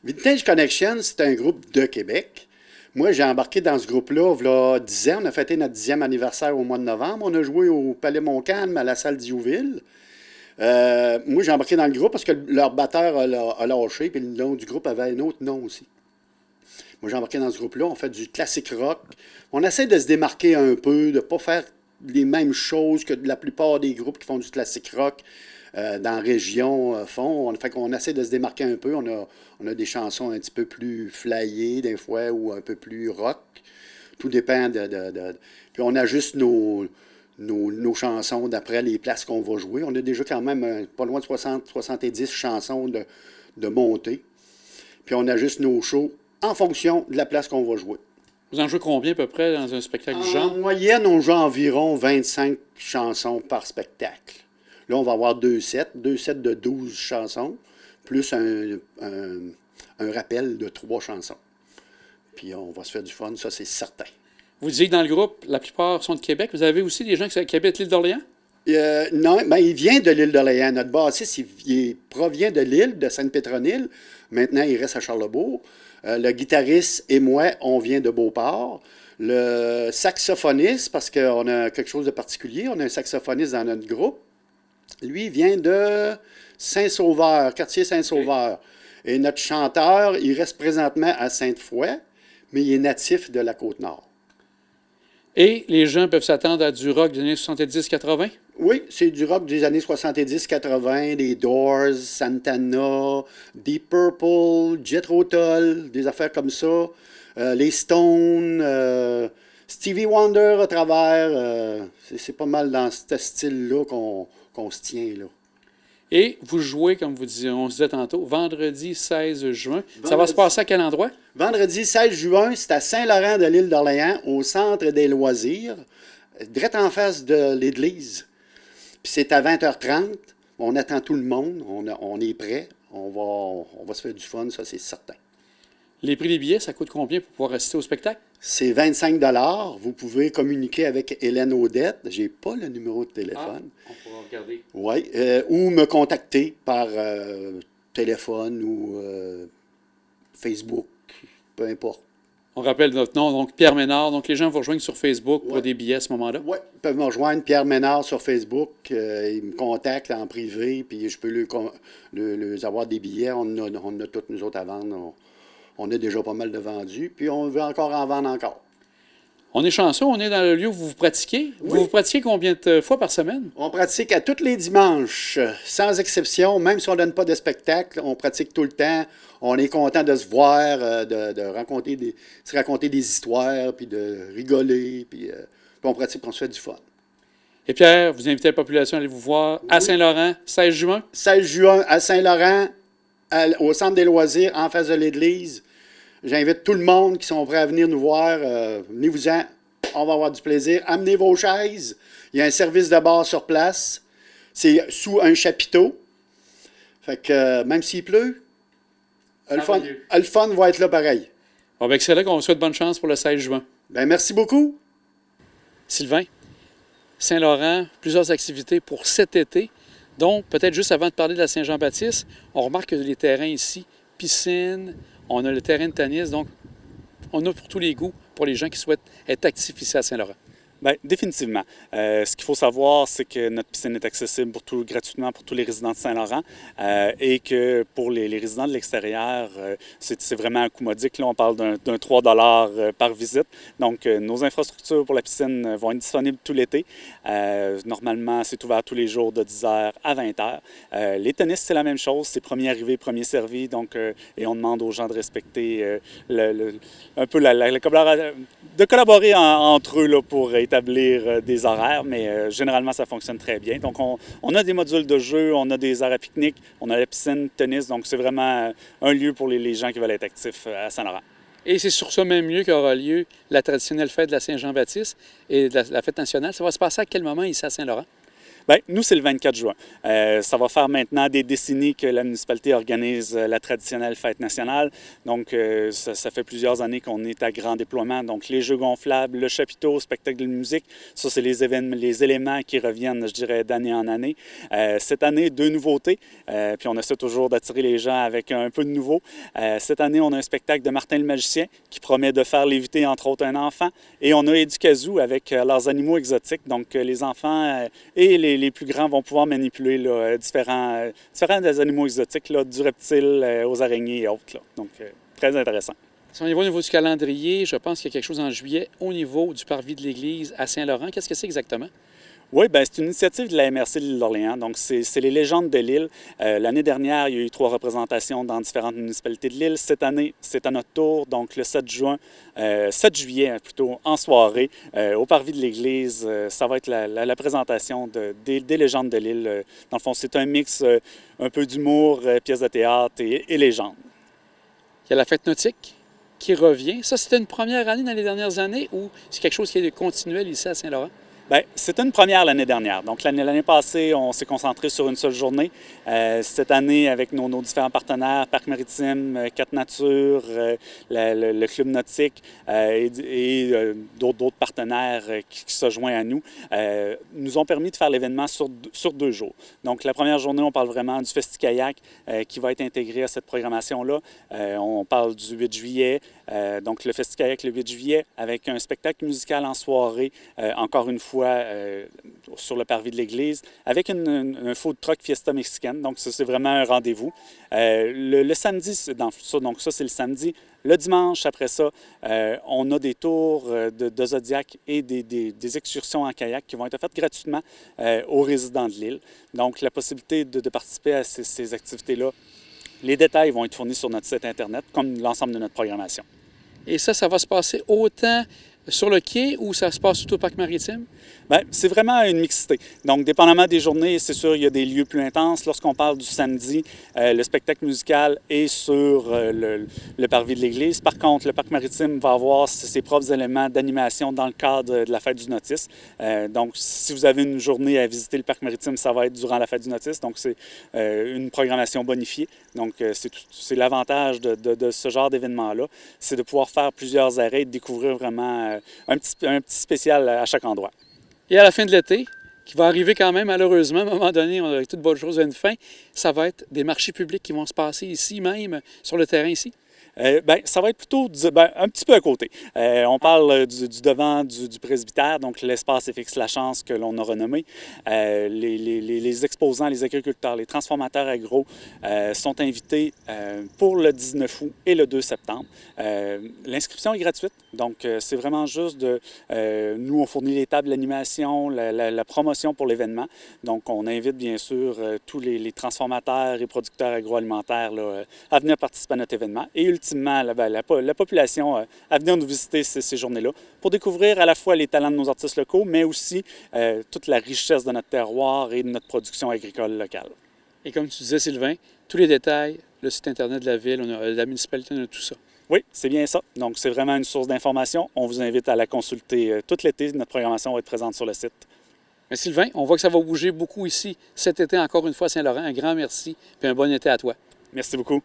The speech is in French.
Vintage Connection, c'est un groupe de Québec. Moi, j'ai embarqué dans ce groupe-là, il y a 10 ans. On a fêté notre 10e anniversaire au mois de novembre. On a joué au Palais Montcalm, à la salle d'Youville. Moi, j'ai embarqué dans le groupe parce que leur batteur a lâché, puis le nom du groupe avait un autre nom aussi. Moi, j'ai embarqué dans ce groupe-là. On fait du classique rock. On essaie de se démarquer un peu, de ne pas faire les mêmes choses que la plupart des groupes qui font du classique rock dans la région font. Fait qu'on essaie de se démarquer un peu. On a des chansons un petit peu plus flyées, des fois, ou un peu plus rock. Tout dépend Puis on ajuste nos chansons d'après les places qu'on va jouer. On a déjà quand même pas loin de 60-70 chansons de montée. Puis on ajuste nos shows en fonction de la place qu'on va jouer. Vous en jouez combien à peu près dans un spectacle du genre? En moyenne, on joue environ 25 chansons par spectacle. Là, on va avoir deux sets de 12 chansons, plus un rappel de 3 chansons. Puis on va se faire du fun, ça c'est certain. Vous disiez que dans le groupe, la plupart sont de Québec. Vous avez aussi des gens qui habitent l'île d'Orléans? Non, ben, il vient de l'île d'Orléans. Notre bassiste, il provient de l'île, de Sainte-Pétronille. Maintenant, il reste à Charlesbourg. Le guitariste et moi, on vient de Beauport. Le saxophoniste, parce qu'on a quelque chose de particulier, on a un saxophoniste dans notre groupe. Lui, il vient de Saint-Sauveur, quartier Saint-Sauveur. Et notre chanteur, il reste présentement à Sainte-Foy, mais il est natif de la Côte-Nord. Et les gens peuvent s'attendre à du rock des années 70-80? Oui, c'est du rock des années 70-80, les Doors, Santana, Deep Purple, Jethro Tull, des affaires comme ça. Les Stones, Stevie Wonder à travers. C'est pas mal dans ce style-là qu'on se tient, là. Et vous jouez, comme on se disait tantôt, vendredi 16 juin. Ça va se passer à quel endroit? Vendredi 16 juin, c'est à Saint-Laurent de l'île d'Orléans, au centre des loisirs, direct en face de l'église. Puis c'est à 20h30. On attend tout le monde. On est prêt. On va se faire du fun, ça, c'est certain. Les prix des billets, ça coûte combien pour pouvoir assister au spectacle? C'est 25 $. Vous pouvez communiquer avec Hélène Audette. J'ai pas le numéro de téléphone. Ah, on pourra regarder. Oui. Ou me contacter par téléphone ou Facebook, peu importe. On rappelle notre nom, donc Pierre Ménard. Donc les gens vont rejoindre sur Facebook pour des billets à ce moment-là. Oui, ils peuvent me rejoindre, Pierre Ménard, sur Facebook. Ils me contactent en privé, puis je peux leur avoir des billets. On a tous, nous autres, à vendre. On a déjà pas mal de vendus, puis on veut encore en vendre encore. On est chanceux, on est dans le lieu où vous pratiquez. Oui. Vous pratiquez combien de fois par semaine? On pratique à tous les dimanches, sans exception, même si on ne donne pas de spectacle, on pratique tout le temps. On est content de se voir, de se raconter des histoires, puis de rigoler, puis on pratique, on se fait du fun. Et Pierre, vous invitez la population à aller vous voir à Saint-Laurent, 16 juin? 16 juin, à Saint-Laurent, au centre des loisirs, en face de l'église. J'invite tout le monde qui sont prêts à venir nous voir. Venez-vous-en, on va avoir du plaisir. Amenez vos chaises. Il y a un service de bar sur place. C'est sous un chapiteau. Fait que même s'il pleut, le fun va être là pareil. Bon, ben excellent, on vous souhaite bonne chance pour le 16 juin. Ben merci beaucoup. Sylvain, Saint-Laurent, plusieurs activités pour cet été. Donc, peut-être juste avant de parler de la Saint-Jean-Baptiste, on remarque que les terrains ici, piscine, on a le terrain de tennis, donc on a pour tous les goûts pour les gens qui souhaitent être actifs ici à Saint-Laurent. Bien, définitivement. Ce qu'il faut savoir, c'est que notre piscine est accessible gratuitement pour tous les résidents de Saint-Laurent et que pour les résidents de l'extérieur, c'est vraiment un coût modique. Là, on parle d'un 3 $ par visite. Donc, nos infrastructures pour la piscine vont être disponibles tout l'été. Normalement, c'est ouvert tous les jours de 10h à 20h. Les tennis, c'est la même chose. C'est premier arrivé, premier servi. Donc, et on demande aux gens de respecter un peu de collaborer entre eux là, pour établir des horaires, mais généralement, ça fonctionne très bien. Donc, on a des modules de jeu, on a des aires à pique-nique, on a la piscine, tennis, donc c'est vraiment un lieu pour les gens qui veulent être actifs à Saint-Laurent. Et c'est sur ce même lieu qu'aura lieu la traditionnelle fête de la Saint-Jean-Baptiste et la fête nationale. Ça va se passer à quel moment ici à Saint-Laurent? Bien, nous, c'est le 24 juin. Ça va faire maintenant des décennies que la municipalité organise la traditionnelle fête nationale. Donc, ça fait plusieurs années qu'on est à grand déploiement. Donc, les jeux gonflables, le chapiteau, spectacle de musique, ça, c'est les éléments qui reviennent, je dirais, d'année en année. Cette année, 2 nouveautés. Puis, on essaie toujours d'attirer les gens avec un peu de nouveau. Cette année, on a un spectacle de Martin le magicien qui promet de faire léviter, entre autres, un enfant. Et on a Educazoo avec leurs animaux exotiques. Donc, les enfants et les plus grands vont pouvoir manipuler là, différents des animaux exotiques, là, du reptile aux araignées et autres. Là. Donc, très intéressant. Si on y va au niveau du calendrier, je pense qu'il y a quelque chose en juillet au niveau du parvis de l'Église à Saint-Laurent. Qu'est-ce que c'est exactement? Oui, bien, c'est une initiative de la MRC de l'île d'Orléans. Donc, c'est les légendes de l'île. L'année dernière, il y a eu 3 représentations dans différentes municipalités de l'île. Cette année, c'est à notre tour, donc le 7 juillet plutôt, en soirée, au parvis de l'Église. Ça va être la présentation des légendes de l'île. Dans le fond, c'est un mix un peu d'humour, pièces de théâtre et légendes. Il y a la fête nautique qui revient. Ça, c'était une première année dans les dernières années ou c'est quelque chose qui est continuel ici à Saint-Laurent? Bien, c'était une première l'année dernière. Donc, l'année passée, on s'est concentré sur une seule journée. Cette année, avec nos différents partenaires, Parc Maritime, Quatre Nature, le Club Nautique et d'autres partenaires qui se joignent à nous, nous ont permis de faire l'événement sur 2 jours. Donc, la première journée, on parle vraiment du Festi-Kayak qui va être intégré à cette programmation-là. On parle du 8 juillet, donc le Festi-Kayak le 8 juillet, avec un spectacle musical en soirée, encore une fois, sur le parvis de l'Église, avec un food truck Fiesta mexicaine. Donc, ça, c'est vraiment un rendez-vous. Le samedi, donc ça, c'est le samedi. Le dimanche, après ça, on a des tours de Zodiac et des excursions en kayak qui vont être faites gratuitement aux résidents de l'île. Donc, la possibilité de participer à ces activités-là, les détails vont être fournis sur notre site Internet, comme l'ensemble de notre programmation. Et ça va se passer autant sur le quai ou ça se passe surtout au parc maritime? Bien, c'est vraiment une mixité. Donc, dépendamment des journées, c'est sûr, il y a des lieux plus intenses. Lorsqu'on parle du samedi, le spectacle musical est sur le parvis de l'Église. Par contre, le parc maritime va avoir ses propres éléments d'animation dans le cadre de la fête du Nautisme. Donc, si vous avez une journée à visiter le parc maritime, ça va être durant la fête du Nautisme. Donc, c'est une programmation bonifiée. Donc, c'est l'avantage de ce genre d'événement-là, c'est de pouvoir faire plusieurs arrêts et de découvrir vraiment un petit spécial à chaque endroit. Et à la fin de l'été, qui va arriver quand même, malheureusement, à un moment donné, on a toute bonne chose à une fin, ça va être des marchés publics qui vont se passer ici même, sur le terrain ici. Bien, ça va être plutôt un petit peu à côté. On parle du devant du presbytère, donc l'espace FX La Chance que l'on a renommé. Les exposants, les agriculteurs, les transformateurs agro sont invités pour le 19 août et le 2 septembre. L'inscription est gratuite, donc c'est vraiment juste nous, on fournit les tables d'animation, la promotion pour l'événement. Donc, on invite bien sûr tous les transformateurs et producteurs agroalimentaires là, à venir participer à notre événement. Et ultimement, la population à venir nous visiter ces journées-là pour découvrir à la fois les talents de nos artistes locaux, mais aussi toute la richesse de notre terroir et de notre production agricole locale. Et comme tu disais, Sylvain, tous les détails, le site Internet de la ville, la municipalité, on a tout ça. Oui, c'est bien ça. Donc, c'est vraiment une source d'information. On vous invite à la consulter tout l'été. Notre programmation va être présente sur le site. Mais Sylvain, on voit que ça va bouger beaucoup ici cet été, encore une fois à Saint-Laurent. Un grand merci et un bon été à toi. Merci beaucoup.